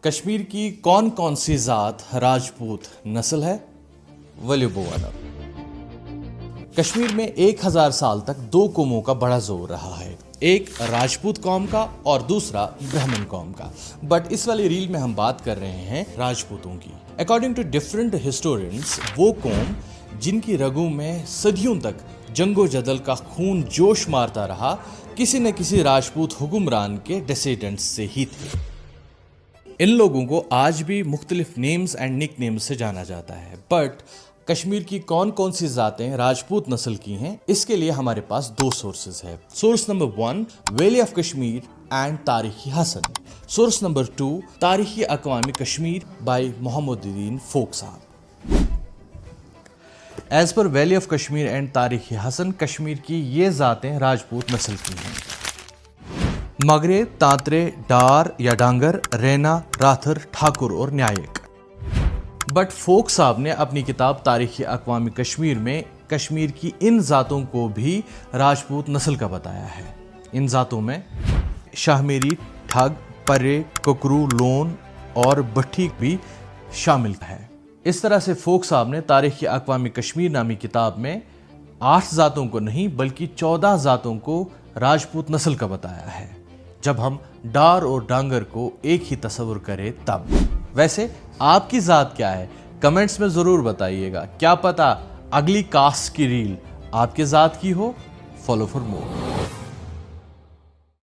कश्मीर की कौन कौन सी जात राजपूत नस्ल है? वल्युबोवाना। कश्मीर में 1000 साल तक दो कौमों का बड़ा जोर रहा है, एक राजपूत कौम का और दूसरा ब्राह्मण कौम का। बट इस वाली रील में हम बात कर रहे हैं राजपूतों की। अकॉर्डिंग टू डिफरेंट हिस्टोरियंस, वो कौम जिनकी रगों में सदियों तक जंगो जदल का खून जोश मारता रहा, किसी न किसी राजपूत हुक्मरान के डिसेंडेंट्स से ही थे। इन लोगों को आज भी मुख्तलिफ नेम्स एंड निक नेम्स से जाना जाता है। बट कश्मीर की कौन कौन सी जातें राजपूत नस्ल की हैं, इसके लिए हमारे पास दो सोर्सेज है। Source number 1, valley of Kashmir and तारीखी हसन। सोर्स नंबर 2, तारीखी अक़वाम कश्मीर बाय मोहम्मदुद्दीन फोक साहब। As per valley of Kashmir and तारीखी हसन, कश्मीर की ये जातें राजपूत नस्ल की हैं: मगरे, तांतरे, डार या डांगर, रैना, राथर, ठाकुर और न्यायक। बट फोक साहब ने अपनी किताब तारीखी अक़वाम कश्मीर में कश्मीर की इन जातों को भी राजपूत नस्ल का बताया है। इन जातों में शाहमेरी, ठग, परे, ककरू, लोन और बट्ठी भी शामिल है। इस तरह से फोक साहब ने तारीखी अक़वाम कश्मीर नामी किताब में 8 जातों को नहीं बल्कि 14 जातों को राजपूत नस्ल का बताया है। जब हम डार और डांगर को एक ही तस्वुर करें तब। वैसे आपकी जात क्या है? कमेंट्स में ज़रूर बताइएगा। क्या पता अगली कास्ट की रील आपके जात की हो। Follow for more.